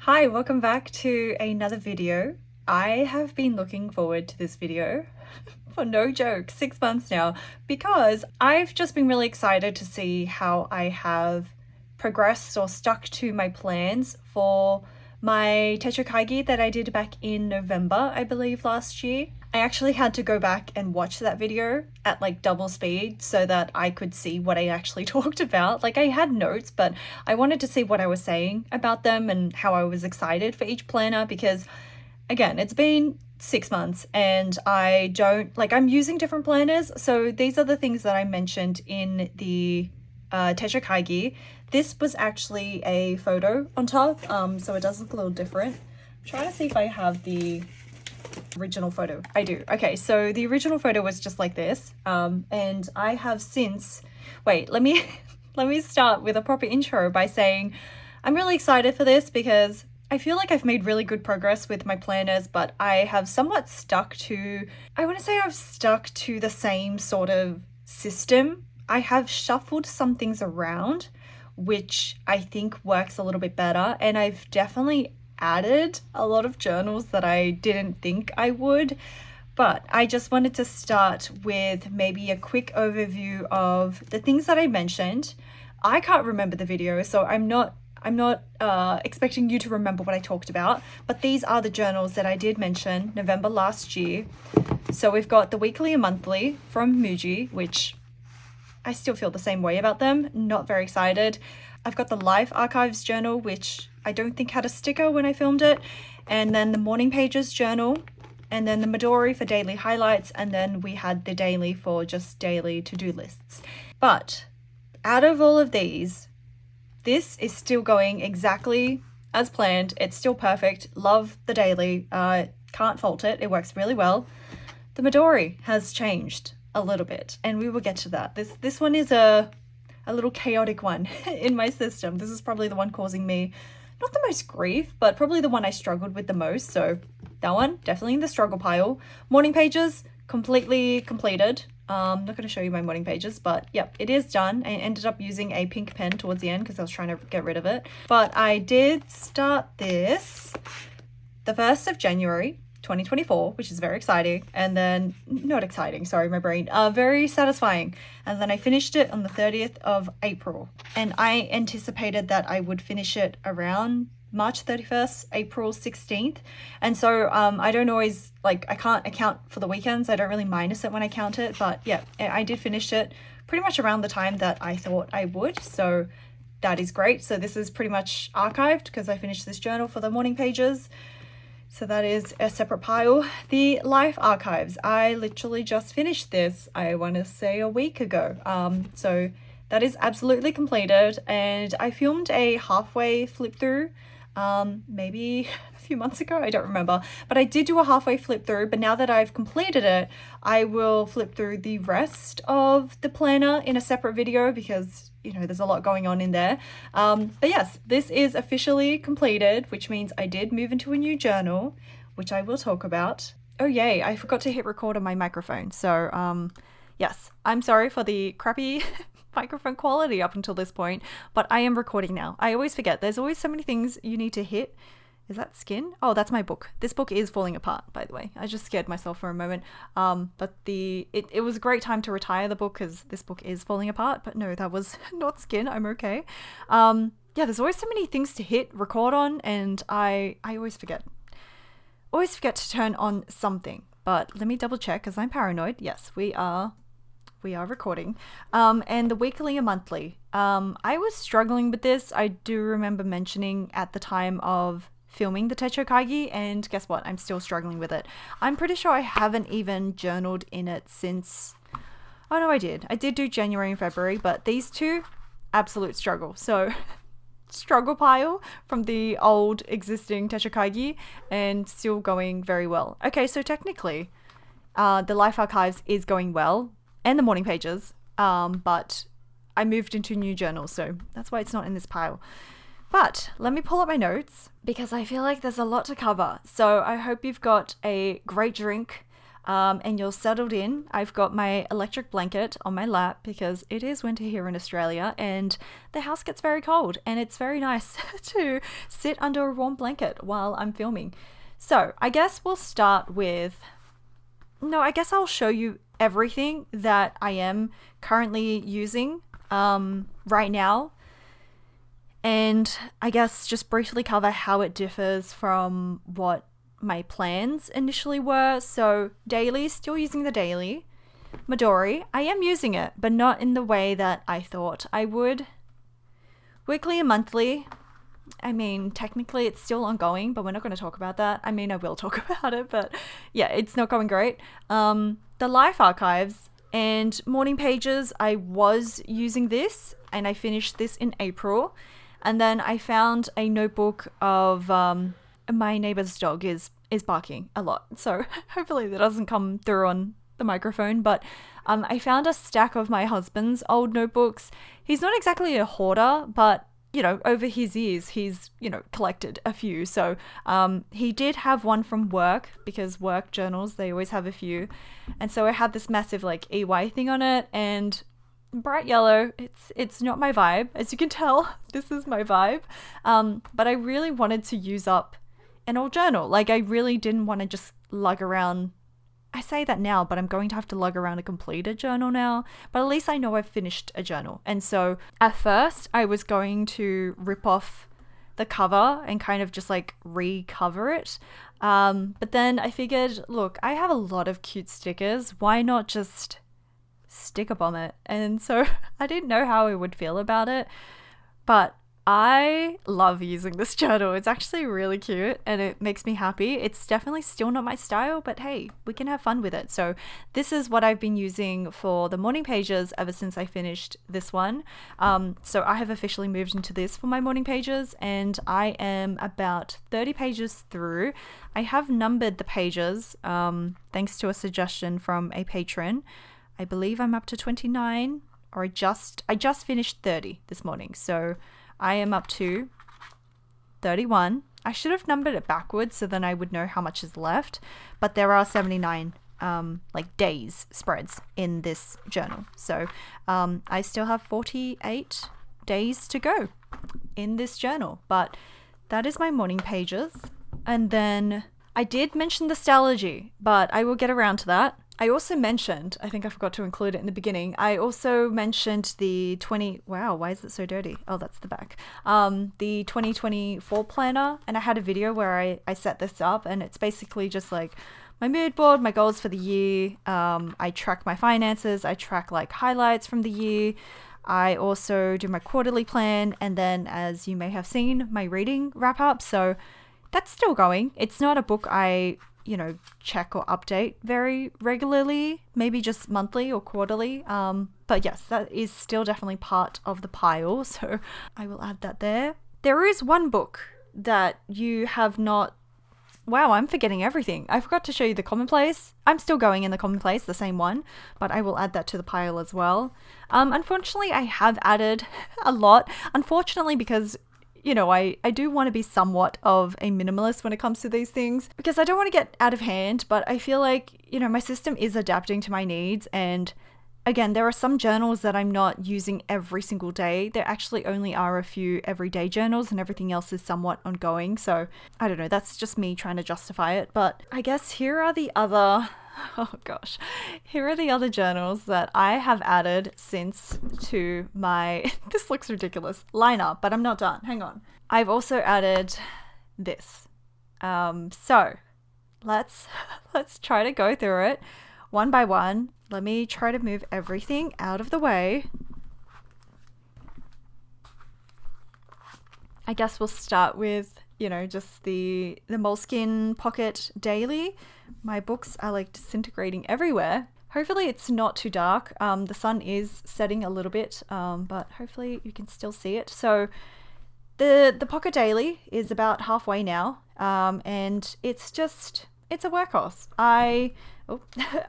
Hi, welcome back to another video. I have been looking forward to this video for no joke, 6 months now, because I've just been really excited to see how I have progressed or stuck to my plans for my Techo Kaigi that I did back in November, I believe, last year. I actually had to go back and watch that video at like double speed so that I could see what I actually talked about. Like I had notes, but I wanted to see what I was saying about them and how I was excited for each planner because again, it's been 6 months and I'm using different planners. So these are the things that I mentioned in the Techo Kaigi. This was actually a photo on top, so it does look a little different. I'm trying to see if I have the original photo. I do. Okay, so the original photo was just like this, and I have since, let me let me start with a proper intro by saying I'm really excited for this because I feel like I've made really good progress with my planners, but I have somewhat stuck to, I want to say I've stuck to the same sort of system. I have shuffled some things around, which I think works a little bit better, and I've definitely added a lot of journals that I didn't think I would. But I just wanted to start with maybe a quick overview of the things that I mentioned. I can't remember the video, so I'm not expecting you to remember what I talked about, but these are the journals that I did mention November last year. So we've got the weekly and monthly from Muji, which I still feel the same way about them, not very excited. I've got the Life Archives journal, which I don't think had a sticker when I filmed it, and then the Morning Pages journal, and then the Midori for daily highlights, and then we had the daily for just daily to-do lists. But out of all of these, this is still going exactly as planned. It's still perfect. Love the daily. Can't fault it. It works really well. The Midori has changed a little bit, and we will get to that. This one is a little chaotic one in my system. This is probably the one causing me not the most grief, but probably the one I struggled with the most. So that one, definitely in the struggle pile. Morning Pages, completely completed. I'm not going to show you my morning pages, but yep, it is done. I ended up using a pink pen towards the end because I was trying to get rid of it. But I did start this the 1st of January 2024, which is very exciting, and then not exciting, sorry, my brain, very satisfying. And then I finished it on the 30th of April, and I anticipated that I would finish it around March 31st, April 16th. And so I don't always, I can't account for the weekends. I don't really minus it when I count it, but yeah, I did finish it pretty much around the time that I thought I would. So that is great. So this is pretty much archived because I finished this journal for the morning pages. So that is a separate pile. The Life Archives, I literally just finished this, I want to say a week ago. So that is absolutely completed, and I filmed a halfway flip through maybe a few months ago, I don't remember, but I did do a halfway flip through. But now that I've completed it, I will flip through the rest of the planner in a separate video because there's a lot going on in there. But yes, this is officially completed, which means I did move into a new journal, which I will talk about. Oh yay, I forgot to hit record on my microphone. So yes, I'm sorry for the crappy microphone quality up until this point, but I am recording now. I always forget. There's always so many things you need to hit. Is that skin? Oh, that's my book. This book is falling apart, by the way. I just scared myself for a moment. But it was a great time to retire the book because this book is falling apart. But no, that was not skin. I'm okay. Yeah, there's always so many things to hit record on, and I always forget. Always forget to turn on something. But let me double check because I'm paranoid. Yes, we are recording. And the weekly and monthly. I was struggling with this. I do remember mentioning at the time of filming the Techo Kaigi, and guess what? I'm still struggling with it. I'm pretty sure I haven't even journaled in it since... Oh no, I did. I did do January and February, but these two, absolute struggle. So struggle pile from the old existing Techo Kaigi and still going very well. Okay, so technically, the Life Archives is going well, and the morning pages, but I moved into new journals, so that's why it's not in this pile. But let me pull up my notes because I feel like there's a lot to cover. So I hope you've got a great drink, and you're settled in. I've got my electric blanket on my lap because it is winter here in Australia and the house gets very cold, and it's very nice to sit under a warm blanket while I'm filming. So I guess we'll start with, no, I guess I'll show you everything that I am currently using right now. And I guess just briefly cover how it differs from what my plans initially were. So daily, still using the daily. Midori, I am using it, but not in the way that I thought I would. Weekly and monthly, I mean, technically it's still ongoing, but we're not going to talk about that. I mean, I will talk about it, but yeah, it's not going great. The Life Archives and Morning Pages, I was using this, and I finished this in April. And then I found a notebook of my neighbor's dog is barking a lot. So hopefully that doesn't come through on the microphone. But I found a stack of my husband's old notebooks. He's not exactly a hoarder, but you know, over his years, he's, you know, collected a few. So he did have one from work, because work journals, they always have a few. And so I had this massive like EY thing on it, and bright yellow. It's not my vibe, as you can tell. This is my vibe, but I really wanted to use up an old journal. Like, I really didn't want to just lug around. I say that now, but I'm going to have to lug around a completed journal now. But at least I know I've finished a journal. And so at first I was going to rip off the cover and kind of just like recover it, but then I figured, look, I have a lot of cute stickers, why not just stick a bomb it? And so I didn't know how I would feel about it, but I love using this journal. It's actually really cute and it makes me happy. It's definitely still not my style, but hey, we can have fun with it. So this is what I've been using for the morning pages ever since I finished this one. So I have officially moved into this for my morning pages, and I am about 30 pages through. I have numbered the pages thanks to a suggestion from a patron. I believe I'm up to 29, or I just finished 30 this morning. So I am up to 31. I should have numbered it backwards so then I would know how much is left, but there are 79 like days spreads in this journal. So I still have 48 days to go in this journal, but that is my morning pages. And then I did mention the Stalogy, but I will get around to that. I also mentioned, I think I forgot to include it in the beginning, I also mentioned the wow, why is it so dirty? Oh, that's the back. The 2024 planner, and I had a video where I set this up, and it's basically just like my mood board, my goals for the year. I track my finances, I track like highlights from the year. I also do my quarterly plan, and then, as you may have seen, my reading wrap up. So that's still going. It's not a book I check or update very regularly, maybe just monthly or quarterly. But yes, that is still definitely part of the pile. So I will add that there. There is one book that you have not, wow, I'm forgetting everything. I forgot to show you the Commonplace. I'm still going in the Commonplace, the same one, but I will add that to the pile as well. Unfortunately, I have added a lot. Unfortunately, because I do want to be somewhat of a minimalist when it comes to these things, because I don't want to get out of hand, but I feel like, my system is adapting to my needs. And again, there are some journals that I'm not using every single day. There actually only are a few everyday journals, and everything else is somewhat ongoing. So I don't know, that's just me trying to justify it. But I guess here are the other journals that I have added since to my, this looks ridiculous, lineup, but I'm not done. Hang on. I've also added this. So let's try to go through it one by one. Let me try to move everything out of the way. I guess we'll start with, just the Moleskine Pocket Daily. My books are like disintegrating everywhere. Hopefully it's not too dark. The sun is setting a little bit, but hopefully you can still see it. So the Pocket Daily is about halfway now, and it's it's a workhorse. I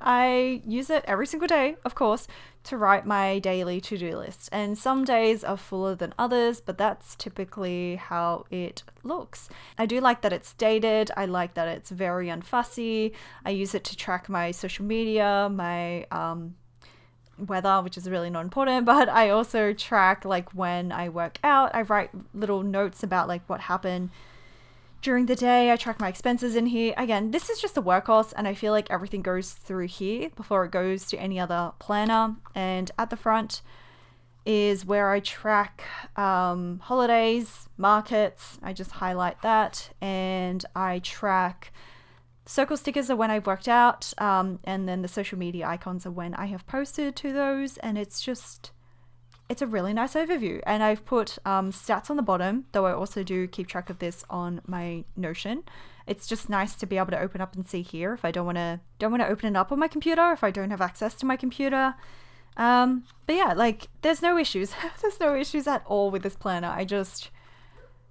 I use it every single day, of course, to write my daily to-do list. And some days are fuller than others, but that's typically how it looks. I do like that it's dated. I like that it's very unfussy. I use it to track my social media, my weather, which is really not important, but I also track like when I work out. I write little notes about like what happened during the day. I track my expenses in here. Again, this is just a workhorse, and I feel like everything goes through here before it goes to any other planner. And at the front is where I track holidays, markets. I just highlight that, and I track circle stickers are when I've worked out, and then the social media icons are when I have posted to those. And it's a really nice overview. And I've put stats on the bottom, though I also do keep track of this on my Notion. It's just nice to be able to open up and see here if I don't want to open it up on my computer, if I don't have access to my computer. But yeah, like there's no issues. There's no issues at all with this planner.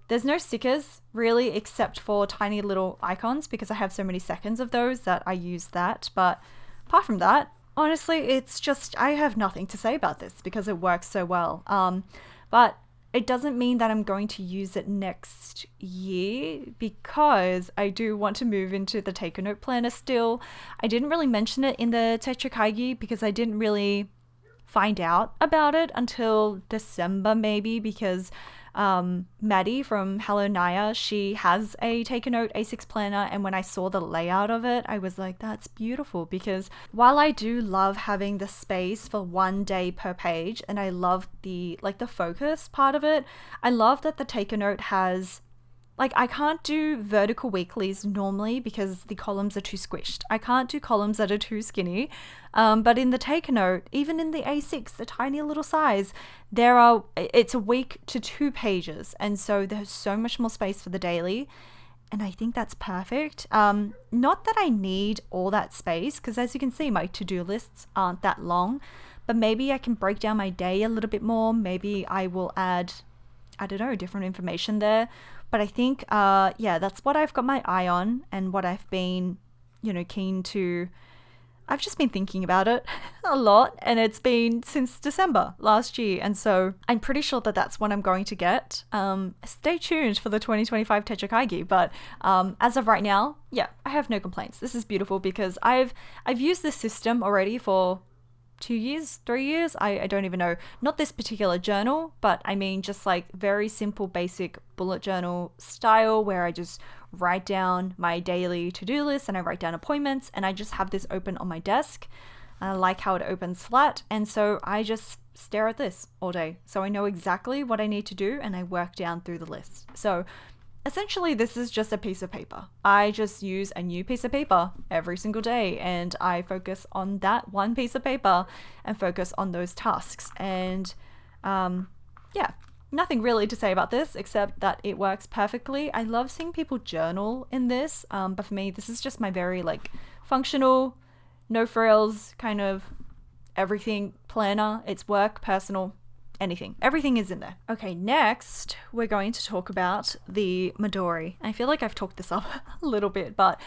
There's no stickers really, except for tiny little icons, because I have so many seconds of those that I use that. But apart from that, honestly, it's just, I have nothing to say about this because it works so well. But it doesn't mean that I'm going to use it next year, because I do want to move into the Take a Note planner still. I didn't really mention it in the Techo Kaigi because I didn't really find out about it until December, maybe, because Maddie from Hello Naya, she has a Take a Note A6 planner, and when I saw the layout of it, I was like, that's beautiful. Because while I do love having the space for one day per page, and I love the focus part of it, I love that the Take a Note has, like, I can't do vertical weeklies normally because the columns are too squished. I can't do columns that are too skinny. But in the Take a Note, even in the A6, the tiny little size, it's a week to 2 pages. And so there's so much more space for the daily. And I think that's perfect. Not that I need all that space, because as you can see, my to-do lists aren't that long. But maybe I can break down my day a little bit more. Maybe I will add, I don't know, different information there. But I think, yeah, that's what I've got my eye on, and what I've been, keen to. I've just been thinking about it a lot, and it's been since December last year. And so I'm pretty sure that that's what I'm going to get. Stay tuned for the 2025 Techo Kaigi. But as of right now, yeah, I have no complaints. This is beautiful because I've used this system already for 2 years, 3 years. I don't even know. Not this particular journal, but I mean just like very simple, basic bullet journal style where I just write down my daily to-do list and I write down appointments, and I just have this open on my desk. I like how it opens flat, and so I just stare at this all day. So I know exactly what I need to do, and I work down through the list. So essentially, this is just a piece of paper. I just use a new piece of paper every single day, and I focus on that one piece of paper and focus on those tasks. And yeah, nothing really to say about this except that it works perfectly. I love seeing people journal in this, but for me, this is just my very functional, no frills, kind of everything planner. It's work, personal, anything. Everything is in there. Okay, next we're going to talk about the Midori. I feel like I've talked this up a little bit, but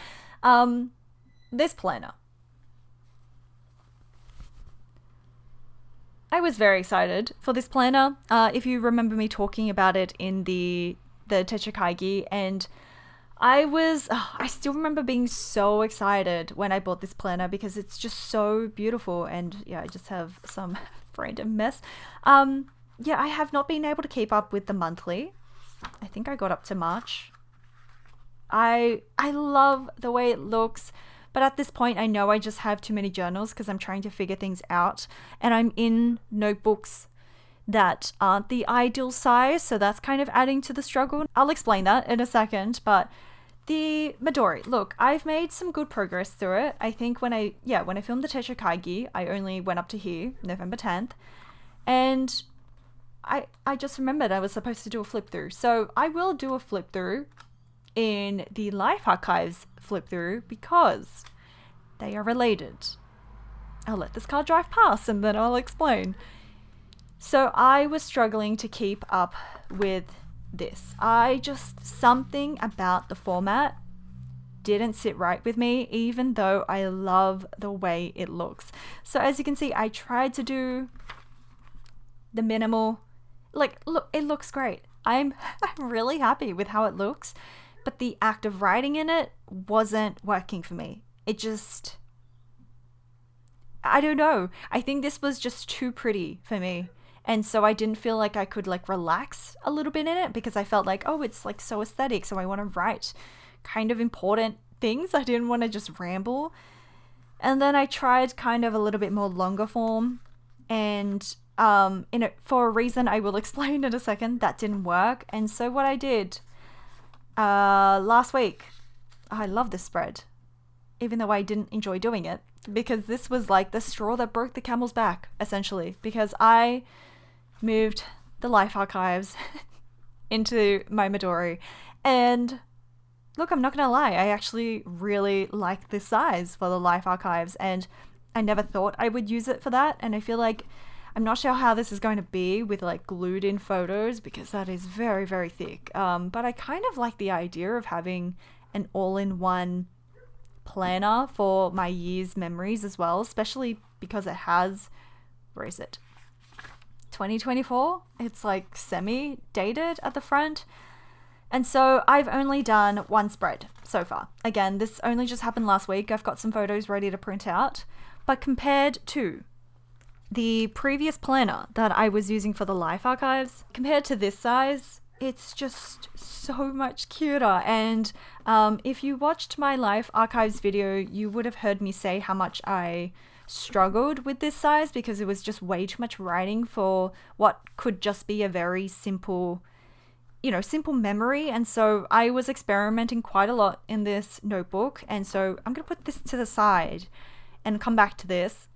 this planner. I was very excited for this planner. If you remember me talking about it in the Techo Kaigi, and I still remember being so excited when I bought this planner because it's just so beautiful. And yeah, I just have some random mess. Yeah, I have not been able to keep up with the monthly. I think I got up to March. I love the way it looks, but at this point I know I just have too many journals because I'm trying to figure things out, and I'm in notebooks that aren't the ideal size, so that's kind of adding to the struggle. I'll explain that in a second. But the Midori, look, I've made some good progress through it. I think when I filmed the Techo Kaigi, I only went up to here, November 10th, and I just remembered I was supposed to do a flip through. So I will do a flip through in the Life Archives flip through because they are related. I'll let this car drive past and then I'll explain. So I was struggling to keep up with this. Something about the format didn't sit right with me, even though I love the way it looks. So as you can see, I tried to do the minimal, like, look, it looks great. I'm really happy with how it looks, but the act of writing in it wasn't working for me. It just, I don't know. I think this was just too pretty for me. And so I didn't feel like I could like relax a little bit in it, because I felt like, oh, it's like so aesthetic. So I want to write kind of important things. I didn't want to just ramble. And then I tried kind of a little bit more longer form, and for a reason I will explain in a second, that didn't work. And so what I did last week, I love this spread, even though I didn't enjoy doing it, because this was like the straw that broke the camel's back, essentially, because I moved the life archives into my Midori. And look, I'm not gonna lie, I actually really like this size for the life archives, and I never thought I would use it for that. And I feel like, I'm not sure how this is going to be with like glued in photos, because that is very, very thick. But I kind of like the idea of having an all-in-one planner for my year's memories as well, especially because it has, where is it? 2024? It's like semi-dated at the front. And so I've only done one spread so far. Again, this only just happened last week. I've got some photos ready to print out. But compared to the previous planner that I was using for the life archives, compared to this size, it's just so much cuter. And if you watched my life archives video, you would have heard me say how much I struggled with this size, because it was just way too much writing for what could just be a very simple, simple memory. And so I was experimenting quite a lot in this notebook. And so I'm going to put this to the side and come back to this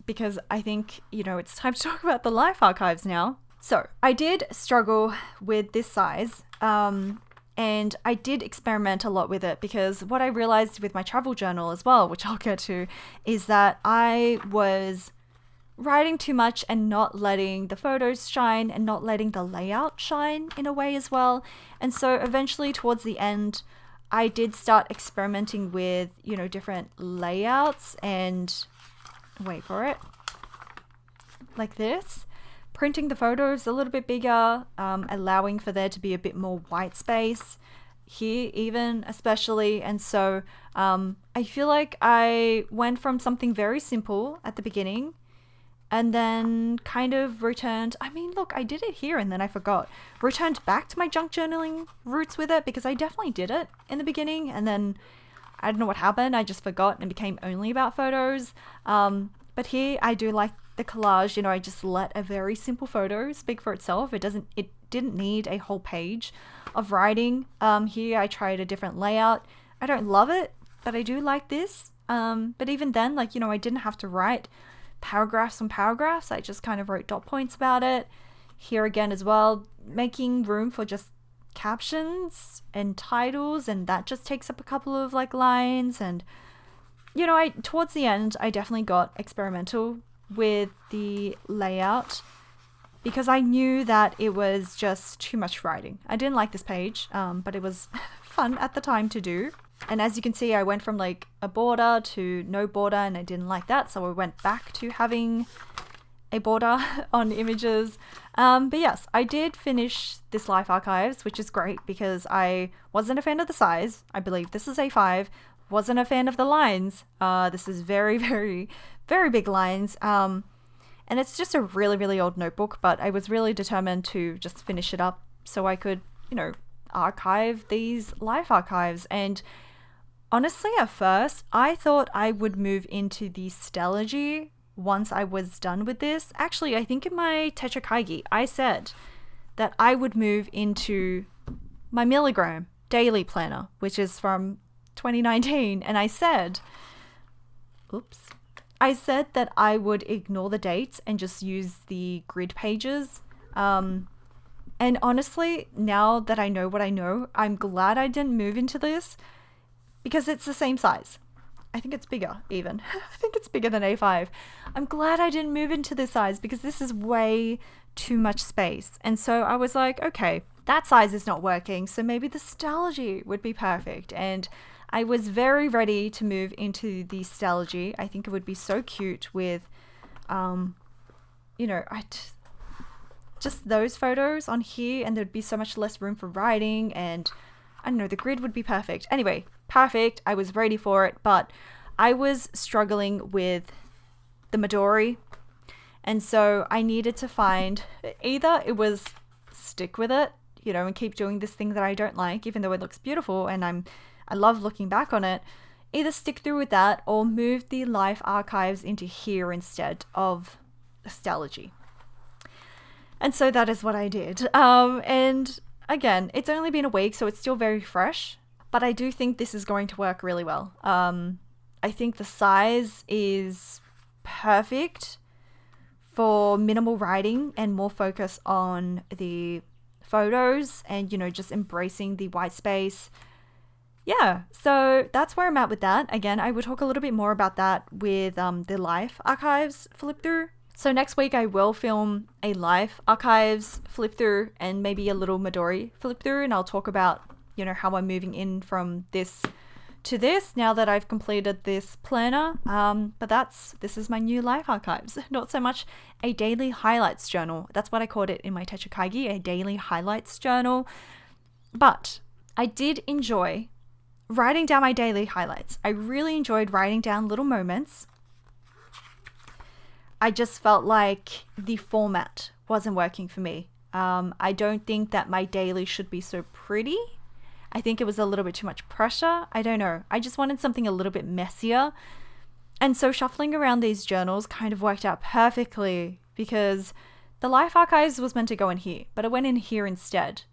because I think, it's time to talk about the life archives now. So I did struggle with this size, and I did experiment a lot with it, because what I realized with my travel journal as well, which I'll get to, is that I was writing too much and not letting the photos shine and not letting the layout shine in a way as well. And so eventually towards the end, I did start experimenting with, different layouts, and wait for it, like this. Printing the photos a little bit bigger, allowing for there to be a bit more white space here even especially. And so I feel like I went from something very simple at the beginning and then kind of returned, look, I did it here and then I forgot. Returned back to my junk journaling roots with it, because I definitely did it in the beginning and then I don't know what happened. I just forgot and it became only about photos. But here I do like the collage, I just let a very simple photo speak for itself. It didn't need a whole page of writing. Here I tried a different layout. I don't love it, but I do like this. But even then, I didn't have to write paragraphs on paragraphs. I just kind of wrote dot points about it. Here again as well, making room for just captions and titles, and that just takes up a couple of lines. And towards the end, I definitely got experimental with the layout, because I knew that it was just too much writing. I didn't like this page, but it was fun at the time to do. And as you can see, I went from a border to no border, and I didn't like that, so I went back to having a border on images. But yes, I did finish this life archives, which is great, because I wasn't a fan of the size. I believe this is A5. Wasn't a fan of the lines. This is very, very, very big lines. And it's just a really, really old notebook, but I was really determined to just finish it up so I could, archive these life archives. And honestly, at first, I thought I would move into the stellargy once I was done with this. Actually, I think in my Techo Kaigi, I said that I would move into my milligram daily planner, which is from 2019, and I said that I would ignore the dates and just use the grid pages. And honestly, now that I know what I know, I'm glad I didn't move into this, because it's the same size. I think it's bigger even. I think it's bigger than A5. I'm glad I didn't move into this size, because this is way too much space. And so I was like, okay, that size is not working, so maybe the Stalogy would be perfect. And I was very ready to move into the Stalogy. I think it would be so cute with, you know, just those photos on here, and there'd be so much less room for writing, and I don't know, the grid would be perfect. Anyway, perfect. I was ready for it, but I was struggling with the Midori, and so I needed to find either it was stick with it, you know, and keep doing this thing that I don't like, even though it looks beautiful and I love looking back on it. Either stick through with that or move the life archives into here instead of Stalogy. And so that is what I did. And again, it's only been a week, so it's still very fresh, but I do think this is going to work really well. I think the size is perfect for minimal writing and more focus on the photos and, you know, just embracing the white space. Yeah, so that's where I'm at with that. Again, I will talk a little bit more about that with the life archives flip through. So next week I will film a life archives flip through and maybe a little Midori flip through, and I'll talk about, you know, how I'm moving in from this to this now that I've completed this planner. But this is my new life archives, not so much a daily highlights journal. That's what I called it in my Techo Kaigi, a daily highlights journal. But I did enjoy writing down my daily highlights. I really enjoyed writing down little moments. I just felt like the format wasn't working for me. I don't think that my daily should be so pretty. I think it was a little bit too much pressure. I don't know. I just wanted something a little bit messier. And so shuffling around these journals kind of worked out perfectly, because the life archives was meant to go in here, but it went in here instead.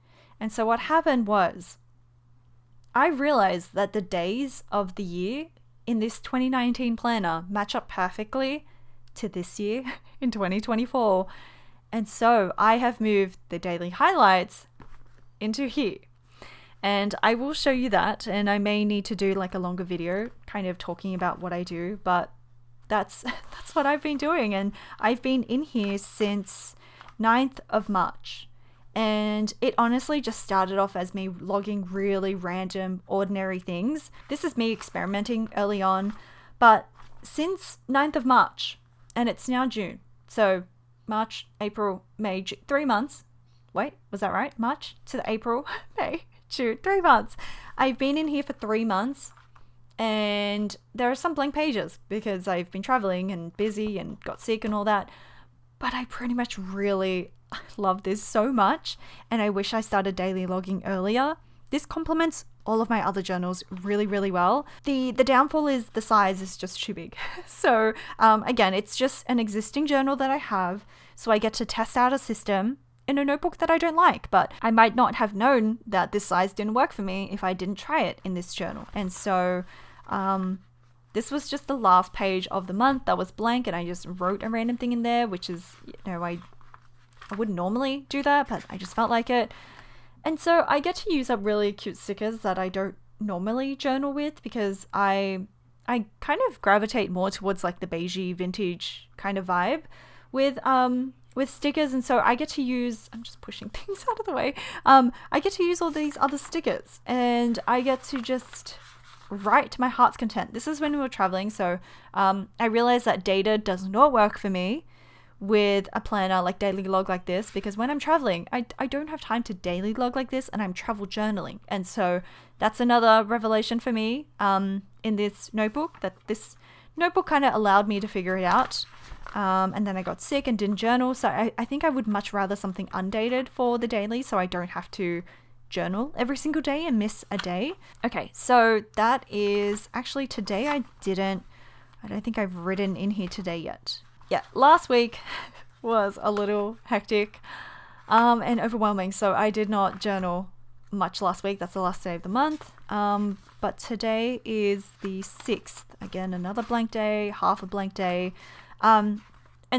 And so what happened was I realized that the days of the year in this 2019 planner match up perfectly to this year in 2024. And so I have moved the daily highlights into here. And I will show you that, and I may need to do like a longer video kind of talking about what I do, but that's what I've been doing. And I've been in here since 9th of March. And it honestly just started off as me logging really random, ordinary things. This is me experimenting early on, but since 9th of March, and it's now June. So March, April, May, 3 months. Wait, was that right? March to April, May, June, 3 months. I've been in here for 3 months, and there are some blank pages because I've been traveling and busy and got sick and all that. But I pretty much really love this so much, and I wish I started daily logging earlier. This complements all of my other journals really, really well. The downfall is the size is just too big. So again, it's just an existing journal that I have, so I get to test out a system in a notebook that I don't like, but I might not have known that this size didn't work for me if I didn't try it in this journal. And so this was just the last page of the month that was blank, and I just wrote a random thing in there, which is, you know, I wouldn't normally do that, but I just felt like it. And so I get to use up really cute stickers that I don't normally journal with, because I kind of gravitate more towards like the beigey vintage kind of vibe with stickers. And so I get to use, I'm just pushing things out of the way. I get to use all these other stickers, and I get to just write to my heart's content. This is when we were traveling. So I realized that data does not work for me with a planner like daily log like this, because when I'm traveling, I don't have time to daily log like this, and I'm travel journaling. And so that's another revelation for me in this notebook, that this notebook kind of allowed me to figure it out. And then I got sick and didn't journal. So I think I would much rather something undated for the daily, so I don't have to journal every single day and miss a day. Okay, so that is actually today. I don't think I've written in here today yet. Yeah, last week was a little hectic and overwhelming, so I did not journal much last week. That's the last day of the month. But today is the 6th. Again, another blank day, half a blank day. And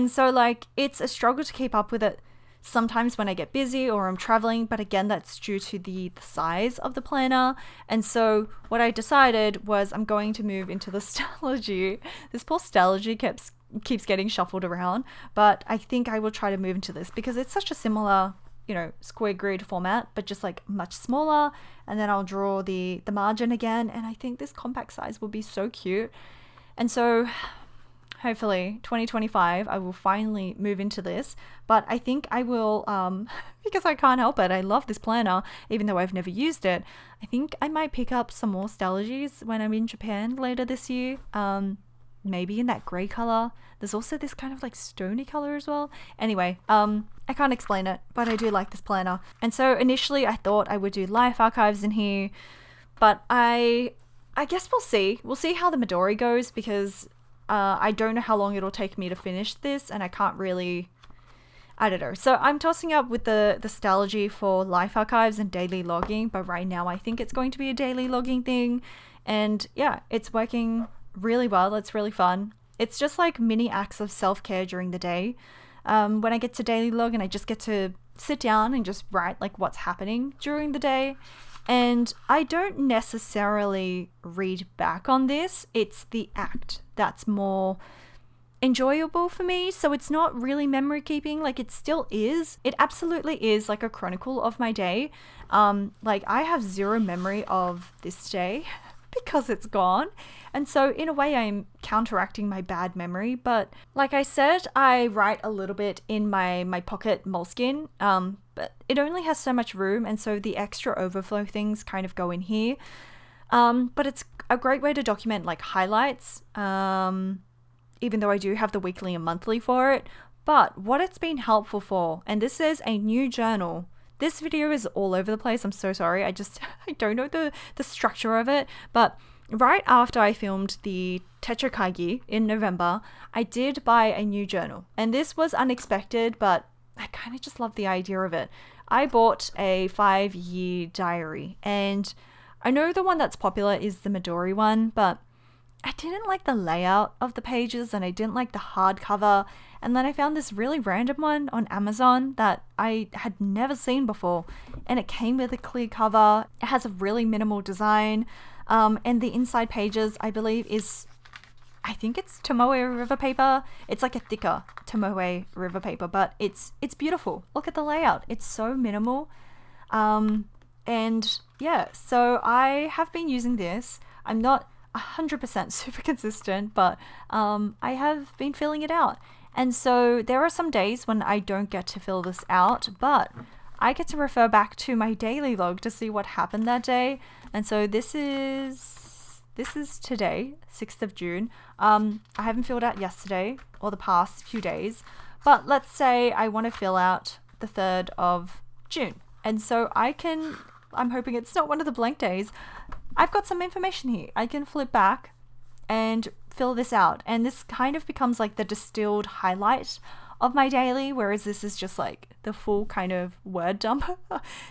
so like it's a struggle to keep up with it sometimes when I get busy or I'm traveling, but again, that's due to the size of the planner. And so what I decided was I'm going to move into the Stalogy. This poor Stalogy keeps getting shuffled around, but I think I will try to move into this because it's such a similar you know, square grid format, but just like much smaller. And then I'll draw the margin again. And I think this compact size will be so cute. And so hopefully 2025, I will finally move into this. But I think I will, because I can't help it. I love this planner, even though I've never used it. I think I might pick up some more Stalogies when I'm in Japan later this year. Maybe in that grey color. There's also this kind of like stony color as well. Anyway, I can't explain it, but I do like this planner. And so initially I thought I would do life archives in here, but I guess we'll see. We'll see how the Midori goes, because I don't know how long it'll take me to finish this, and I can't really, I don't know. So I'm tossing up with the Stalogy for life archives and daily logging, but right now I think it's going to be a daily logging thing. And yeah, it's working really well. It's really fun. It's just like mini acts of self-care during the day. When I get to daily log and I just get to sit down and just write like what's happening during the day. And I don't necessarily read back on this. It's the act that's more enjoyable for me. So it's not really memory keeping. Like, it still is. It absolutely is like a chronicle of my day. Like, I have zero memory of this day because it's gone. And so in a way I'm counteracting my bad memory. But like I said, I write a little bit in my pocket moleskin, but it only has so much room, and so the extra overflow things kind of go in here. But it's a great way to document like highlights, even though I do have the weekly and monthly for it. But what it's been helpful for, and this is a new journal. This video is all over the place. I'm so sorry. I don't know the structure of it, but right after I filmed the Techo Kaigi in November, I did buy a new journal. And this was unexpected, but I kind of just love the idea of it. I bought a 5-year diary, and I know the one that's popular is the Midori one, but I didn't like the layout of the pages, and I didn't like the hardcover. And then I found this really random one on Amazon that I had never seen before, and it came with a clear cover. It has a really minimal design. And the inside pages, I believe, I think it's Tomoe river paper. It's like a thicker Tomoe river paper, but it's beautiful. Look at the layout. It's so minimal. And yeah, so I have been using this. I'm not 100% super consistent, but I have been filling it out. And so there are some days when I don't get to fill this out, but I get to refer back to my daily log to see what happened that day. And so this is today, 6th of June. I haven't filled out yesterday or the past few days, but let's say I want to fill out the 3rd of June. And so I'm hoping it's not one of the blank days. I've got some information here. I can flip back and fill this out. And this kind of becomes like the distilled highlight of my daily, whereas this is just like the full kind of word dump,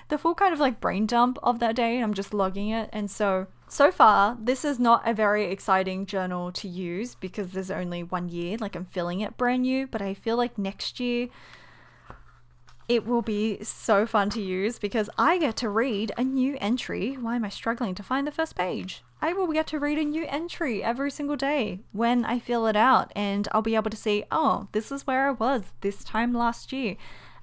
the full kind of like brain dump of that day. And I'm just logging it. And so far, this is not a very exciting journal to use because there's only 1 year, like I'm filling it brand new, but I feel like next year it will be so fun to use because I get to read a new entry. Why am I struggling to find the first page? I will get to read a new entry every single day when I fill it out, and I'll be able to see, oh, this is where I was this time last year.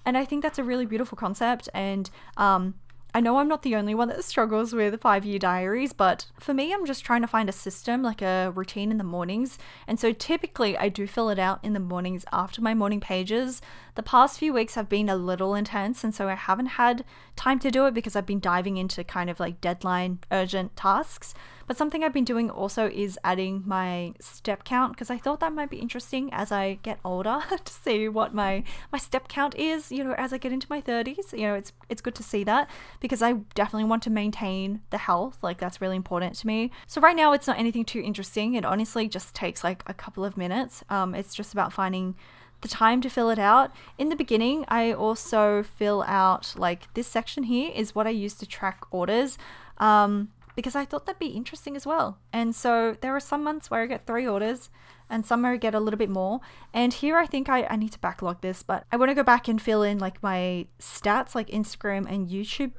And I think that's a really beautiful concept. And I know I'm not the only one that struggles with 5-year diaries, but for me, I'm just trying to find a system, like a routine in the mornings. And so typically I do fill it out in the mornings after my morning pages. The past few weeks have been a little intense, and so I haven't had time to do it because I've been diving into kind of like deadline urgent tasks. But something I've been doing also is adding my step count, because I thought that might be interesting as I get older to see what my step count is, you know, as I get into my 30s. You know, it's good to see that because I definitely want to maintain the health. Like, that's really important to me. So right now it's not anything too interesting. It honestly just takes like a couple of minutes. It's just about finding the time to fill it out. In the beginning, I also fill out like this section here is what I use to track orders. Because I thought that'd be interesting as well. And so there are some months where I get 3 orders and some where I get a little bit more. And here I think I need to backlog this, but I want to go back and fill in like my stats, like Instagram and YouTube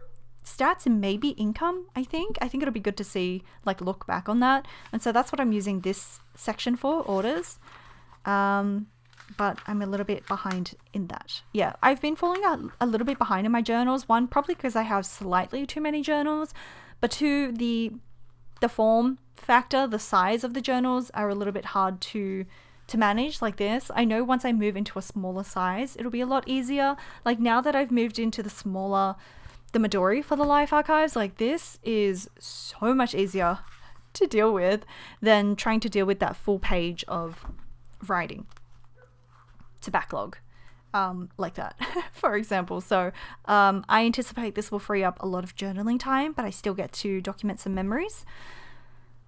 stats and maybe income, I think. I think it'll be good to see, like, look back on that. And so that's what I'm using this section for, orders. but I'm a little bit behind in that. Yeah, I've been falling a little bit behind in my journals. One, probably because I have slightly too many journals, but two, the form factor, the size of the journals are a little bit hard to manage like this. I know once I move into a smaller size, it'll be a lot easier. Like now that I've moved into the Midori for the Life Archives, like this is so much easier to deal with than trying to deal with that full page of writing to backlog like that, for example. So I anticipate this will free up a lot of journaling time, but I still get to document some memories.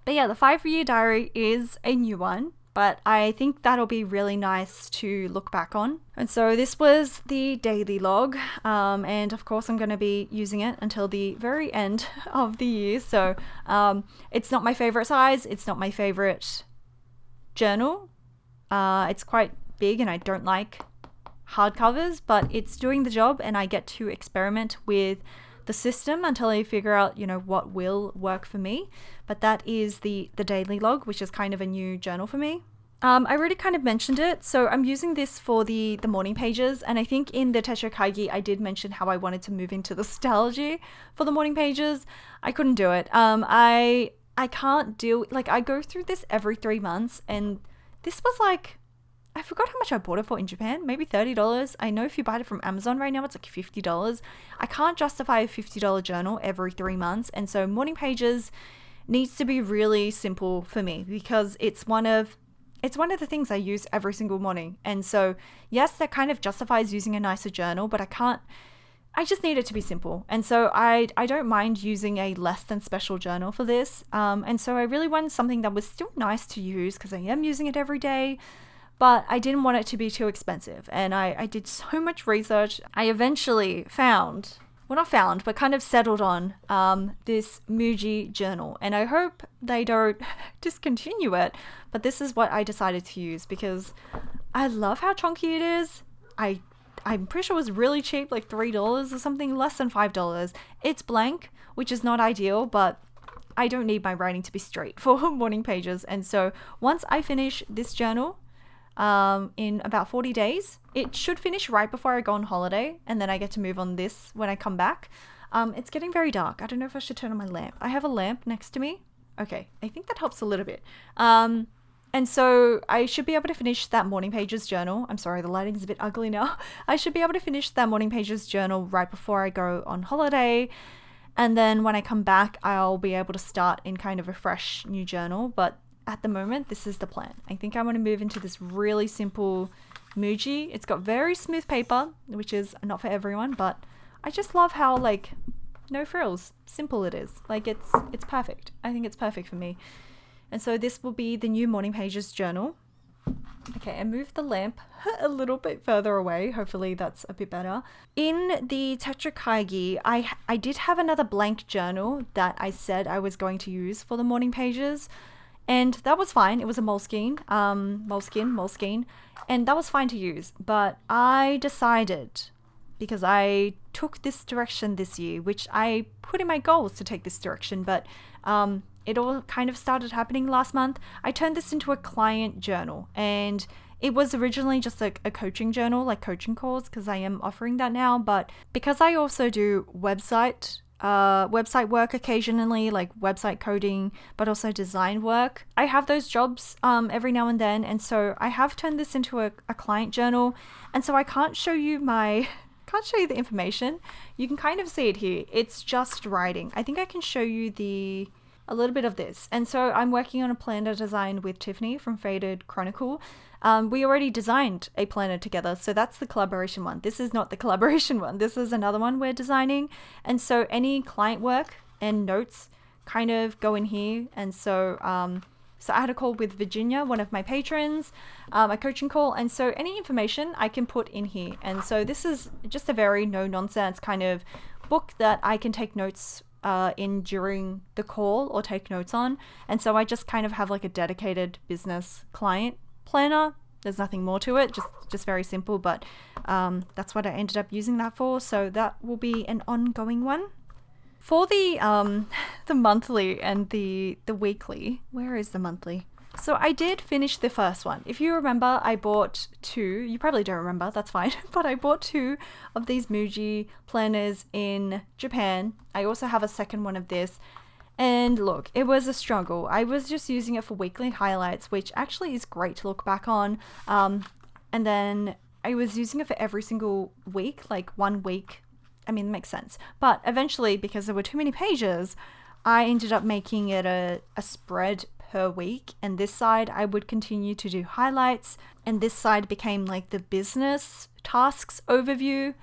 But yeah, the 5-year diary is a new one, but I think that'll be really nice to look back on. And so this was the daily log, and of course I'm going to be using it until the very end of the year. So it's not my favorite size, it's not my favorite journal. It's quite big and I don't like hardcovers, but it's doing the job and I get to experiment with the system until I figure out, you know, what will work for me. But that is the daily log, which is kind of a new journal for me. I already kind of mentioned it, so I'm using this for the morning pages, and I think in the Techo Kaigi I did mention how I wanted to move into nostalgia for the morning pages. I couldn't do it. I can't deal, like I go through this every 3 months, and this was like, I forgot how much I bought it for in Japan, maybe $30. I know if you buy it from Amazon right now, it's like $50. I can't justify a $50 journal every 3 months. And so morning pages needs to be really simple for me because it's one of the things I use every single morning. And so yes, that kind of justifies using a nicer journal, but I just need it to be simple. And so I don't mind using a less than special journal for this. And so I really wanted something that was still nice to use because I am using it every day. But I didn't want it to be too expensive. And I did so much research. I eventually kind of settled on this Muji journal. And I hope they don't discontinue it. But this is what I decided to use because I love how chunky it is. I'm pretty sure it was really cheap, like $3 or something, less than $5. It's blank, which is not ideal, but I don't need my writing to be straight for morning pages. And so once I finish this journal, in about 40 days. It should finish right before I go on holiday, and then I get to move on this when I come back. It's getting very dark. I don't know if I should turn on my lamp. I have a lamp next to me. Okay, I think that helps a little bit. And so I should be able to finish that morning pages journal. I'm sorry, the lighting's a bit ugly now. I should be able to finish that morning pages journal right before I go on holiday. And then when I come back, I'll be able to start in kind of a fresh new journal. But at the moment, this is the plan. I think I want to move into this really simple Muji. It's got very smooth paper, which is not for everyone, but I just love how, like, no frills, simple it is. Like, it's perfect. I think it's perfect for me. And so this will be the new morning pages journal. Okay, I moved the lamp a little bit further away. Hopefully that's a bit better. In the Techo Kaigi, I did have another blank journal that I said I was going to use for the morning pages. And that was fine. It was a Moleskine, and that was fine to use. But I decided, because I took this direction this year, which I put in my goals to take this direction, but it all kind of started happening last month. I turned this into a client journal, and it was originally just like a coaching journal, like coaching calls, because I am offering that now. But because I also do website work occasionally, like website coding, but also design work, I have those jobs every now and then, and so I have turned this into a client journal. And so I can't show you the information. You can kind of see it here. It's just writing. I think I can show you a little bit of this. And so I'm working on a planner design with Tiffany from Faded Chronicle. We already designed a planner together, so that's the collaboration one. This is not the collaboration one. This is another one we're designing. And so any client work and notes kind of go in here. And so I had a call with Virginia, one of my patrons, a coaching call. And so any information I can put in here. And so this is just a very no-nonsense kind of book that I can take notes in during the call or take notes on. And so I just kind of have like a dedicated business client planner. There's nothing more to it, just very simple, but that's what I ended up using that for. So that will be an ongoing one. For the monthly and the weekly, where is the monthly? So I did finish the first one. If you remember, I bought two. You probably don't remember, that's fine. But I bought two of these Muji planners in Japan. I also have a second one of this. And look, it was a struggle. I was just using it for weekly highlights, which actually is great to look back on. And then I was using it for every single week, like 1 week. I mean, it makes sense. But eventually, because there were too many pages, I ended up making it a spread per week. And this side, I would continue to do highlights. And this side became like the business tasks overview.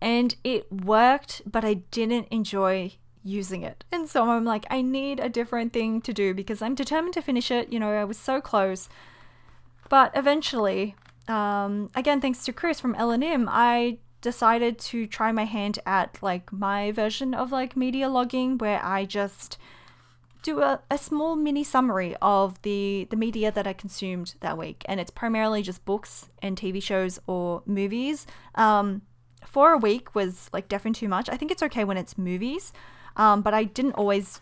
And it worked, but I didn't enjoy using it. And so I'm like, I need a different thing to do because I'm determined to finish it. You know, I was so close. But eventually, again, thanks to Chris from L&M, I decided to try my hand at like my version of like media logging, where I just do a small mini summary of the media that I consumed that week. And it's primarily just books and TV shows or movies. For a week was like definitely too much. I think it's okay when it's movies, but I didn't always,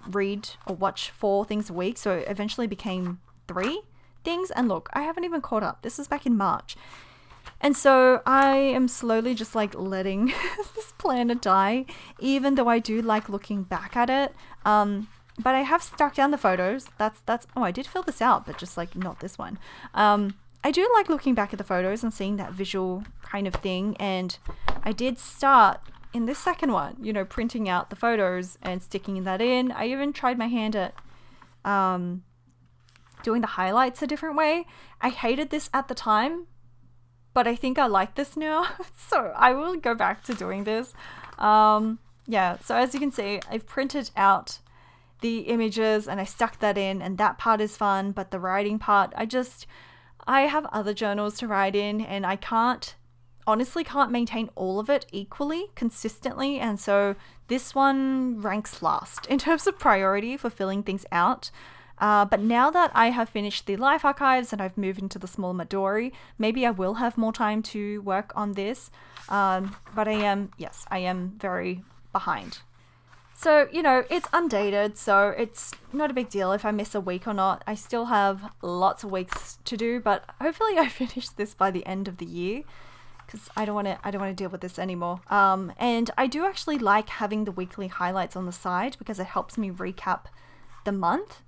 read or watch 4 things a week. So it eventually became 3 things. And look, I haven't even caught up. This was back in March. And so I am slowly just like letting this planner die, even though I do like looking back at it. But I have stuck down the photos. Oh, I did fill this out, but just like not this one. I do like looking back at the photos and seeing that visual kind of thing. And I did start in this second one, printing out the photos and sticking that in. I even tried my hand at doing the highlights a different way. I hated this at the time, but I think I like this now. So I will go back to doing this. Yeah, so as you can see, I've printed out the images and I stuck that in, and that part is fun. But the writing part, I have other journals to write in, and I honestly can't maintain all of it equally, consistently. And so this one ranks last in terms of priority for filling things out. But now that I have finished the life archives and I've moved into the small Midori, maybe I will have more time to work on this. But I am very behind. So, it's undated, so it's not a big deal if I miss a week or not. I still have lots of weeks to do, but hopefully I finish this by the end of the year, because I don't want to deal with this anymore. And I do actually like having the weekly highlights on the side because it helps me recap the month.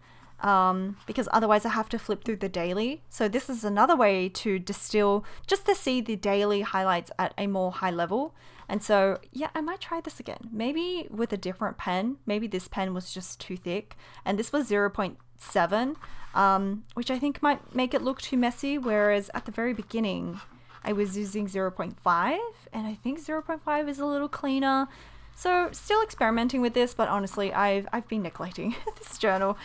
Because otherwise I have to flip through the daily. So this is another way to distill, just to see the daily highlights at a more high level. And so, yeah, I might try this again, maybe with a different pen. Maybe this pen was just too thick, and this was 0.7, which I think might make it look too messy. Whereas at the very beginning, I was using 0.5, and I think 0.5 is a little cleaner. So still experimenting with this, but honestly, I've been neglecting this journal.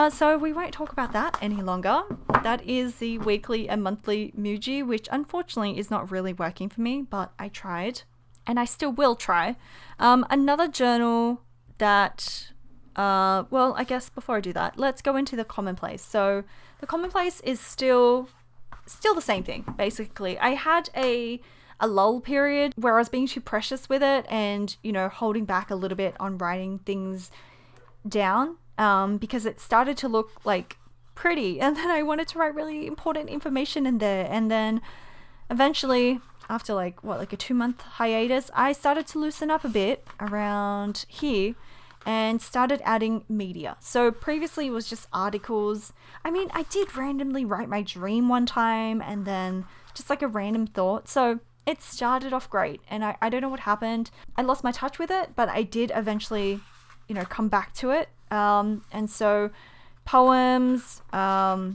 So we won't talk about that any longer. That is the weekly and monthly Muji, which unfortunately is not really working for me, but I tried and I still will try. Another journal that, I guess before I do that, let's go into the Commonplace. So the Commonplace is still the same thing, basically. I had a lull period where I was being too precious with it and, holding back a little bit on writing things down. Because it started to look like pretty, and then I wanted to write really important information in there. And then eventually, after like a 2-month hiatus, I started to loosen up a bit around here and started adding media. So previously it was just articles. I mean, I did randomly write my dream one time, and then just like a random thought. So it started off great, and I don't know what happened. I lost my touch with it, but I did eventually, come back to it. And so poems, a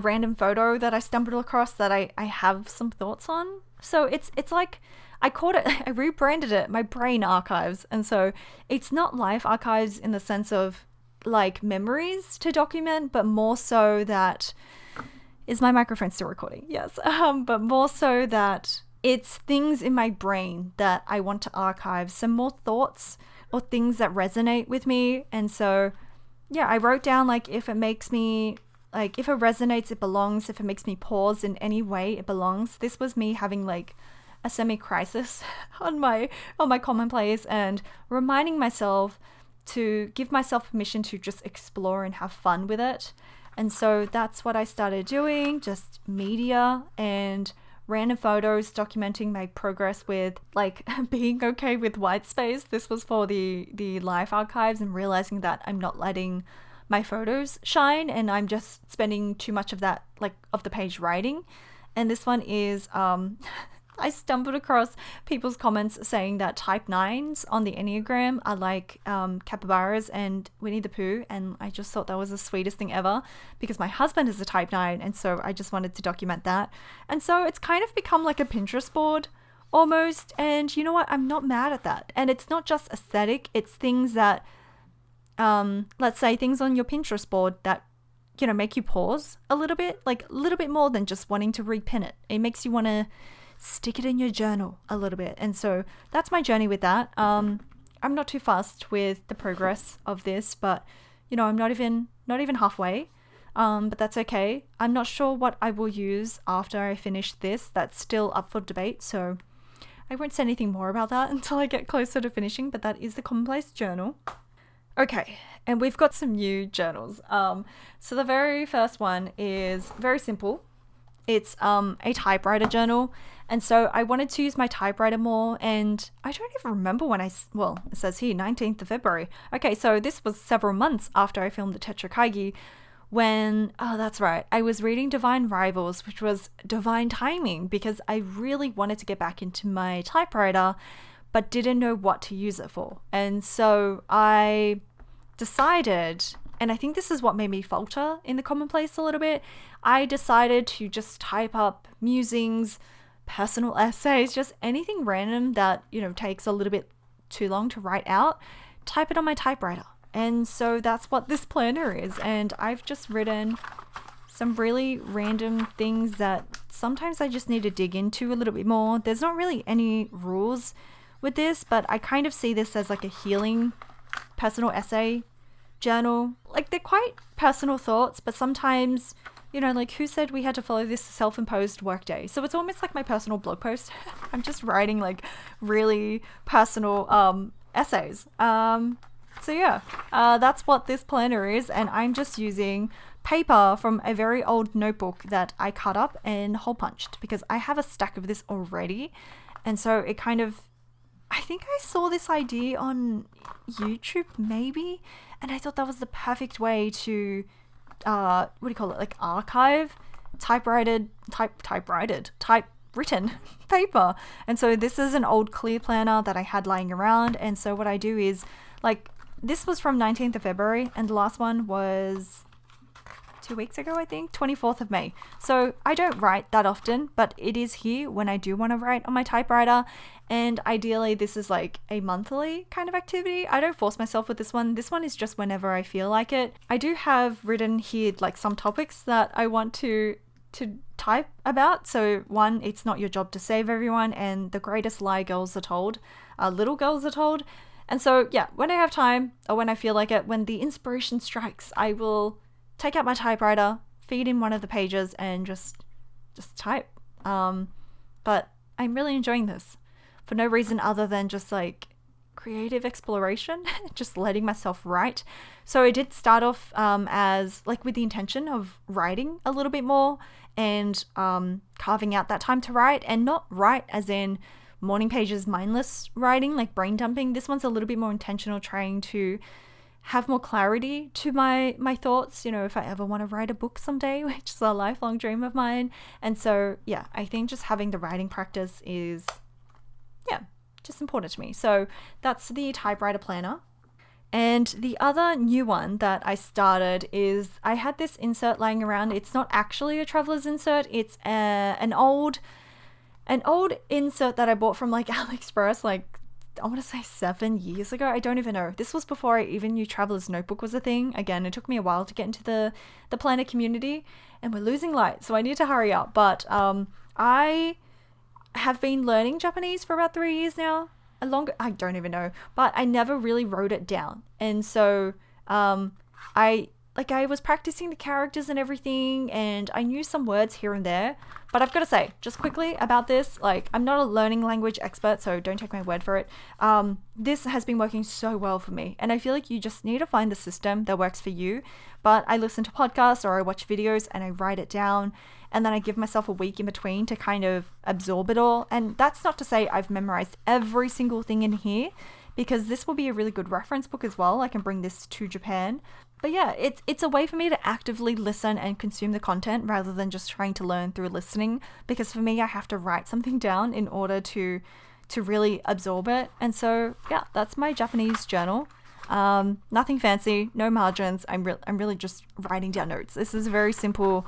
random photo that I stumbled across that I have some thoughts on. So it's like, I rebranded it my brain archives. And so it's not life archives in the sense of like memories to document, but more so that, is my microphone still recording? Yes. But more so that it's things in my brain that I want to archive, some more thoughts or things that resonate with me. And so, yeah, I wrote down like if it resonates, it belongs. If it makes me pause in any way, it belongs. This was me having like a semi-crisis on my Commonplace and reminding myself to give myself permission to just explore and have fun with it. And so that's what I started doing, just media and random photos documenting my progress with like being okay with white space. This was for the life archives and realizing that I'm not letting my photos shine and I'm just spending too much of that, like of the page writing. And this one is I stumbled across people's comments saying that type 9s on the Enneagram are like capybaras and Winnie the Pooh, and I just thought that was the sweetest thing ever because my husband is a type 9, and so I just wanted to document that. And so it's kind of become like a Pinterest board almost, and you know what? I'm not mad at that. And it's not just aesthetic, it's things that, let's say things on your Pinterest board that, you know, make you pause a little bit, like a little bit more than just wanting to repin it. It makes you want to stick it in your journal a little bit. And so that's my journey with that. I'm not too fussed with the progress of this, but you know, I'm not even halfway. But that's okay. I'm not sure what I will use after I finish this. That's still up for debate. So I won't say anything more about that until I get closer to finishing, but that is the Commonplace journal. Okay, and we've got some new journals. So the very first one is very simple. It's a typewriter journal. And so I wanted to use my typewriter more, and I don't even remember when it says here, 19th of February. Okay, so this was several months after I filmed the Techo Kaigi when, oh, that's right, I was reading Divine Rivals, which was divine timing because I really wanted to get back into my typewriter, but didn't know what to use it for. And so I decided, and I think this is what made me falter in the Commonplace a little bit, I decided to just type up musings, personal essays, just anything random that, you know, takes a little bit too long to write out, type it on my typewriter. And so that's what this planner is. And I've just written some really random things that sometimes I just need to dig into a little bit more. There's not really any rules with this, but I kind of see this as like a healing personal essay journal. Like they're quite personal thoughts, but sometimes, you know, like who said we had to follow this self-imposed workday? So it's almost like my personal blog post. I'm just writing like really personal essays. So yeah, that's what this planner is, and I'm just using paper from a very old notebook that I cut up and hole punched because I have a stack of this already. And so it kind of, I think I saw this idea on YouTube maybe, and I thought that was the perfect way to like archive typewritten paper. And so this is an old clear planner that I had lying around. And so what I do is, like, this was from 19th of February and the last one was 2 weeks ago, I think, 24th of May. So I don't write that often, but it is here when I do want to write on my typewriter. And ideally this is like a monthly kind of activity. I don't force myself with this one. This one is just whenever I feel like it. I do have written here like some topics that I want to type about. So one, it's not your job to save everyone, and the greatest lie girls are told, little girls are told. And so yeah, when I have time or when I feel like it, when the inspiration strikes, I will take out my typewriter, feed in one of the pages and just type. But I'm really enjoying this for no reason other than just like creative exploration, just letting myself write. So I did start off as like with the intention of writing a little bit more and carving out that time to write, and not write as in morning pages mindless writing, like brain dumping. This one's a little bit more intentional, trying to have more clarity to my thoughts, you know, if I ever want to write a book someday, which is a lifelong dream of mine. And so yeah, I think just having the writing practice is just important to me. So that's the typewriter planner. And the other new one that I started is I had this insert lying around. It's not actually a traveler's insert, it's an old insert that I bought from like AliExpress, like I want to say 7 years ago. I don't even know. This was before I even knew Traveler's Notebook was a thing. Again, it took me a while to get into the planner community, and we're losing light, so I need to hurry up. But I have been learning Japanese for about 3 years now. I don't even know, but I never really wrote it down. And so I like I was practicing the characters and everything, and I knew some words here and there. But I've got to say, just quickly about this, like I'm not a learning language expert, so don't take my word for it. This has been working so well for me, and I feel like you just need to find the system that works for you. But I listen to podcasts or I watch videos and I write it down, and then I give myself a week in between to kind of absorb it all. And that's not to say I've memorized every single thing in here, because this will be a really good reference book as well. I can bring this to Japan. But yeah, it's a way for me to actively listen and consume the content rather than just trying to learn through listening. Because for me, I have to write something down in order to really absorb it. And so yeah, that's my Japanese journal. Nothing fancy, no margins. I'm really just writing down notes. This is a very simple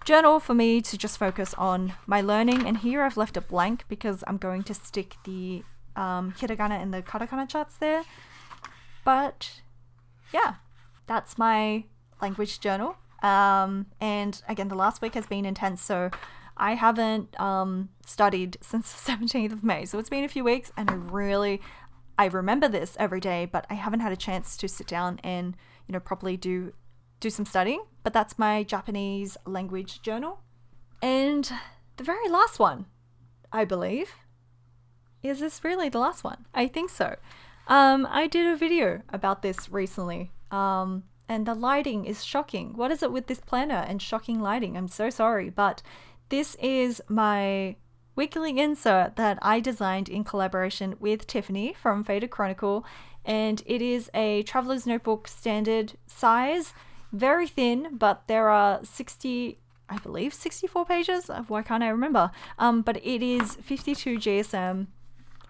journal for me to just focus on my learning. And here I've left it blank because I'm going to stick the hiragana and the katakana charts there. But yeah, that's my language journal. And again, the last week has been intense, so I haven't studied since the 17th of May. So it's been a few weeks, and I remember this every day, but I haven't had a chance to sit down and, properly do some studying. But that's my Japanese language journal. And the very last one, I believe, is this really the last one? I think so. I did a video about this recently. And the lighting is shocking. What is it with this planner and shocking lighting? I'm so sorry, but this is my weekly insert that I designed in collaboration with Tiffany from Faded Chronicle, and it is a traveler's notebook standard size, very thin, but there are 64 pages. Why can't I remember? But it is 52 GSM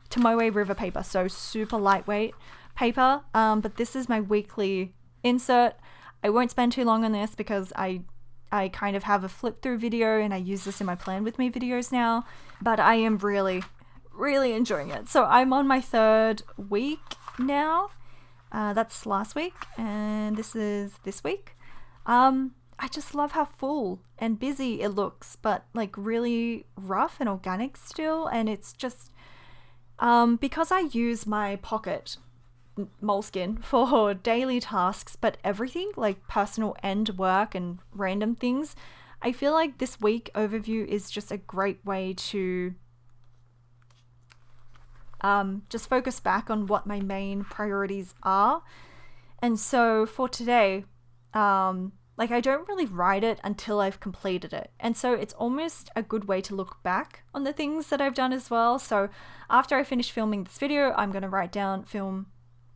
Tomoe River paper, so super lightweight paper. But this is my weekly insert. I won't spend too long on this because I kind of have a flip through video and I use this in my Plan With Me videos now, but I am really, really enjoying it. So I'm on my 3rd week now. That's last week, and this is this week. I just love how full and busy it looks, but like really rough and organic still. And it's just because I use my pocket moleskin for daily tasks, but everything like personal and work and random things, I feel like this week overview is just a great way to just focus back on what my main priorities are. And so for today, like I don't really write it until I've completed it. And so it's almost a good way to look back on the things that I've done as well. So after I finish filming this video, I'm going to film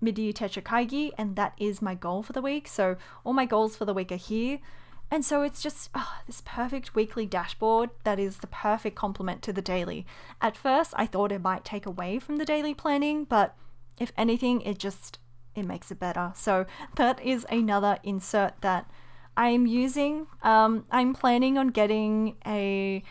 Midori Techo Kaigi, and that is my goal for the week. So all my goals for the week are here. And so it's just this perfect weekly dashboard that is the perfect complement to the daily. At first, I thought it might take away from the daily planning, but if anything, it makes it better. So that is another insert that I'm using. I'm planning on getting a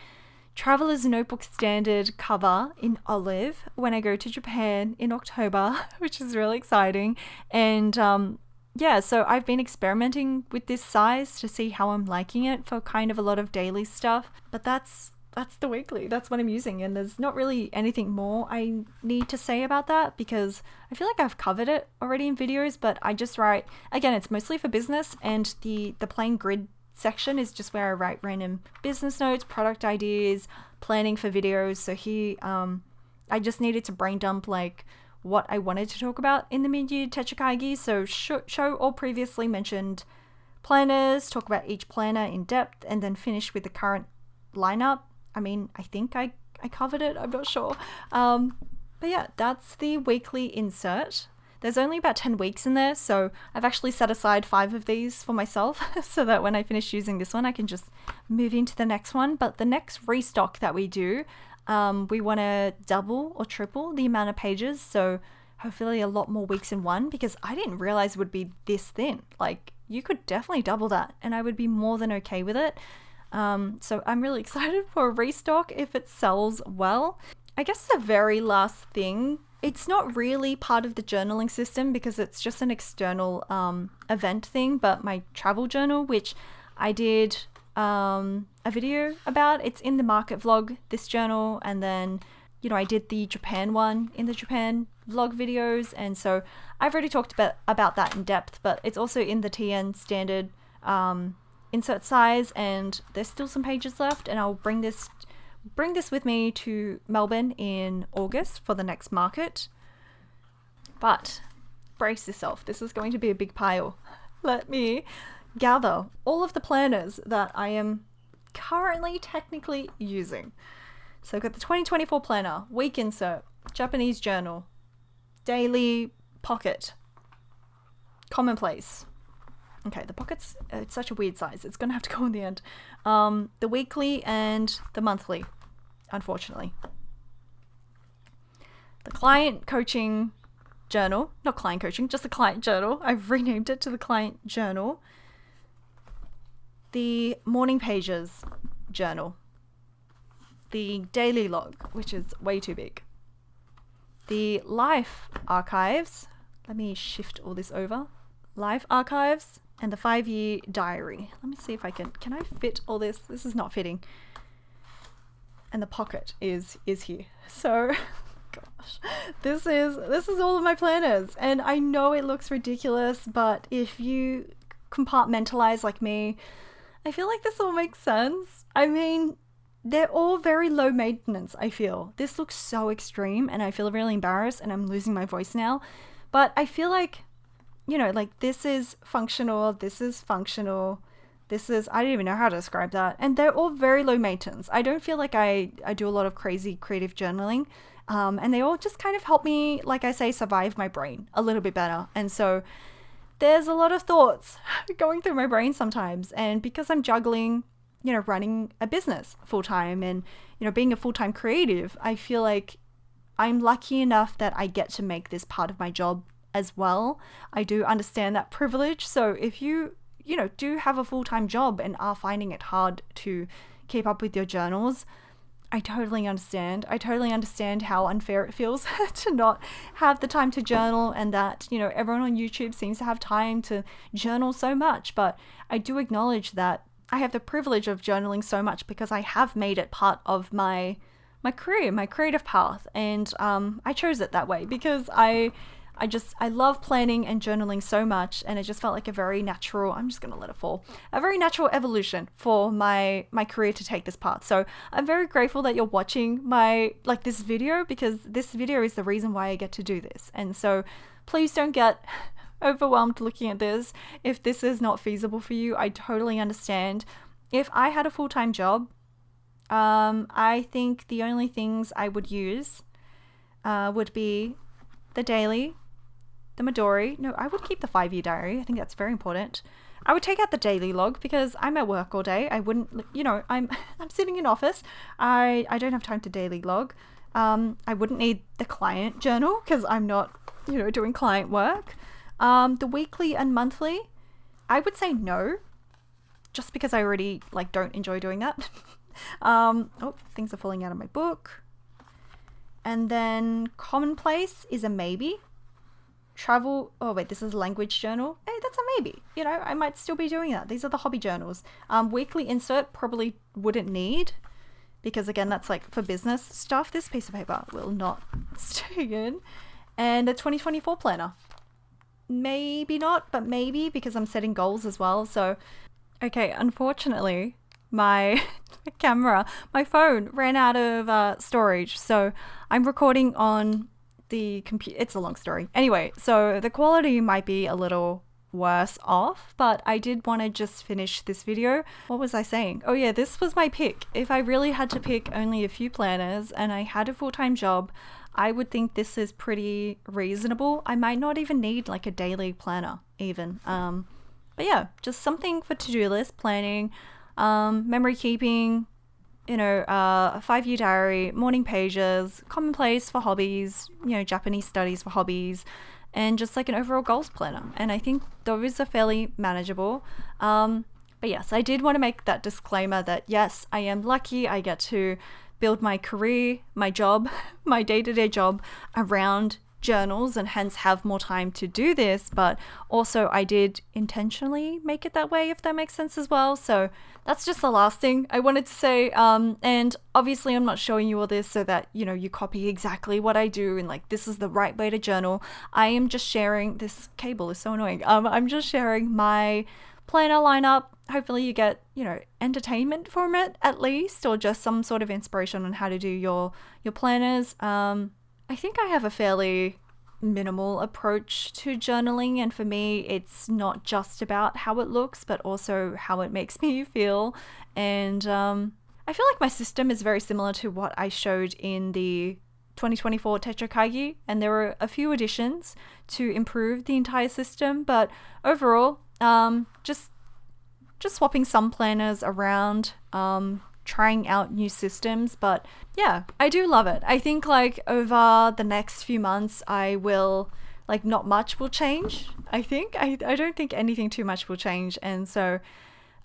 Traveler's Notebook standard cover in olive when I go to Japan in October, which is really exciting. And yeah, so I've been experimenting with this size to see how I'm liking it for kind of a lot of daily stuff. But that's the weekly. That's what I'm using, and there's not really anything more I need to say about that because I feel like I've covered it already in videos. But I just write, again, it's mostly for business, and the plain grid section is just where I write random business notes, product ideas, planning for videos. So here I just needed to brain dump like what I wanted to talk about in the Midori Techo Kaigi. So show all previously mentioned planners, talk about each planner in depth, and then finish with the current lineup. I mean, I think I covered it, I'm not sure. But yeah, that's the weekly insert. There's only about 10 weeks in there, so I've actually set aside 5 of these for myself so that when I finish using this one, I can just move into the next one. But the next restock that we do, we want to double or triple the amount of pages, so hopefully a lot more weeks in one, because I didn't realize it would be this thin. Like, you could definitely double that, and I would be more than okay with it. So I'm really excited for a restock if it sells well. I guess the very last thing, it's not really part of the journaling system because it's just an external event thing, but my travel journal, which I did a video about, it's in the market vlog, this journal, and then I did the Japan one in the Japan vlog videos, and so I've already talked about that in depth, but it's also in the TN standard insert size, and there's still some pages left, and I'll bring this with me to Melbourne in August for the next market. But brace yourself, this is going to be a big pile. Let me gather all of the planners that I am currently technically using. So I've got the 2024 planner, week insert, Japanese journal, daily pocket, Commonplace. Okay, the pocket's it's such a weird size. It's gonna have to go in the end. The weekly and the monthly, unfortunately. The client coaching journal, not client coaching, just the client journal. I've renamed it to the client journal. The morning pages journal. The daily log, which is way too big. The life archives. Let me shift all this over. Life archives and the 5-year diary. Let me see if I can I fit all this? This is not fitting. And the pocket is here. So gosh, this is all of my planners, and I know it looks ridiculous, but if you compartmentalize like me, I feel like this all makes sense. I mean, they're all very low maintenance, I feel. This looks so extreme, and I feel really embarrassed, and I'm losing my voice now. But I feel like, you know, like this is functional, this is functional, this is, I don't even know how to describe that. And they're all very low maintenance. I don't feel like I do a lot of crazy creative journaling. And they all just kind of help me, like I say, survive my brain a little bit better. And so there's a lot of thoughts going through my brain sometimes. And because I'm juggling, you know, running a business full time and, you know, being a full-time creative, I feel like I'm lucky enough that I get to make this part of my job as well. I do understand that privilege. So if you know, do have a full-time job and are finding it hard to keep up with your journals, I totally understand. I totally understand how unfair it feels to not have the time to journal, and that, you know, everyone on YouTube seems to have time to journal so much. But I do acknowledge that I have the privilege of journaling so much because I have made it part of my career, my creative path. And I chose it that way because I love planning and journaling so much, and it just felt like a very natural, I'm just going to let it fall, a very natural evolution for my career to take this path. So I'm very grateful that you're watching this video, because this video is the reason why I get to do this. And so please don't get overwhelmed looking at this. If this is not feasible for you, I totally understand. If I had a full-time job, I think the only things I would use would be the daily, the Midori. No, I would keep the 5-year diary. I think that's very important. I would take out the daily log because I'm at work all day. I wouldn't, you know, I'm sitting in office. I don't have time to daily log. I wouldn't need the client journal because I'm not, you know, doing client work. The weekly and monthly, I would say no, just because I already don't enjoy doing that. Oh, things are falling out of my book. And then Commonplace is a maybe. Travel, oh wait, this is a language journal. Hey, that's a maybe. You know, I might still be doing that. These are the hobby journals. Weekly insert probably wouldn't need, because again, that's for business stuff. This piece of paper will not stay in. And a 2024 planner. Maybe not, but maybe, because I'm setting goals as well. So, okay, unfortunately, my camera, my phone ran out of storage. So I'm recording on the computer. It's a long story. Anyway, so the quality might be a little worse off, but I did want to just finish this video. What was I saying? Oh yeah, this was my pick. If I really had to pick only a few planners and I had a full-time job, I would think this is pretty reasonable. I might not even need a daily planner even. But yeah, just something for to-do list, planning, memory keeping, you know, a 5-year diary, morning pages, Commonplace for hobbies, you know, Japanese studies for hobbies, and just an overall goals planner. And I think those are fairly manageable. But yes, I did want to make that disclaimer that yes, I am lucky. I get to build my career, my job, my day-to-day job around journals, and hence have more time to do this. But also I did intentionally make it that way, if that makes sense as well. So that's just the last thing I wanted to say. And obviously I'm not showing you all this so that, you know, you copy exactly what I do and this is the right way to journal. I am just sharing, this cable is so annoying. I'm just sharing my planner lineup. Hopefully you get, entertainment from it at least, or just some sort of inspiration on how to do your planners. I think I have a fairly minimal approach to journaling, and for me it's not just about how it looks but also how it makes me feel. And I feel like my system is very similar to what I showed in the 2024 Techo Kaigi, and there were a few additions to improve the entire system, but overall just swapping some planners around, trying out new systems. But yeah, I do love it. I think like over the next few months I will, like, not much will change. I think I don't think anything too much will change, and so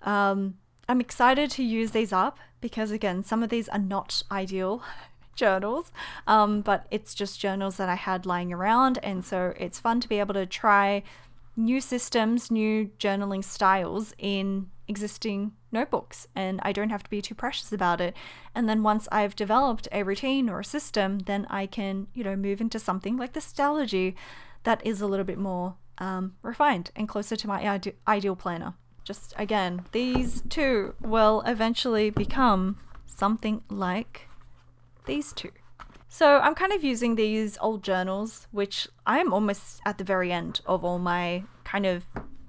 I'm excited to use these up, because again, some of these are not ideal journals, but it's just journals that I had lying around, and so it's fun to be able to try new systems, new journaling styles in existing notebooks, and I don't have to be too precious about it. And then once I've developed a routine or a system, then I can, move into something like the Stylogy that is a little bit more refined and closer to my ideal planner. Just again, these two will eventually become something like these two. So I'm kind of using these old journals, which I'm almost at the very end of all my kind of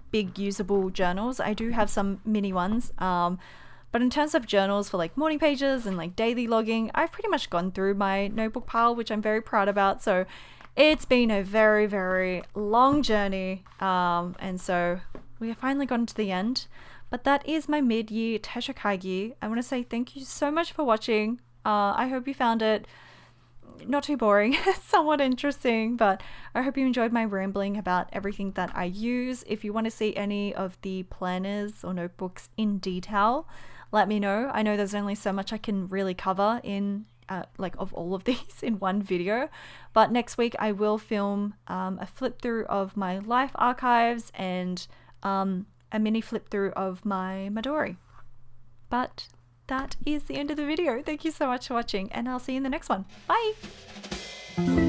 big usable journals. I do have some mini ones, but in terms of journals for like morning pages and like daily logging, I've pretty much gone through my notebook pile, which I'm very proud about. So it's been a very, very long journey, and so we have finally gotten to the end. But that is my mid-year Techo Kaigi. I want to say thank you so much for watching. I hope you found it not too boring, somewhat interesting, but I hope you enjoyed my rambling about everything that I use. If you want to see any of the planners or notebooks in detail, let me know. I know there's only so much I can really cover in of all of these in one video, but next week I will film a flip through of my life archives and a mini flip through of my Midori. But that is the end of the video. Thank you so much for watching, and I'll see you in the next one. Bye!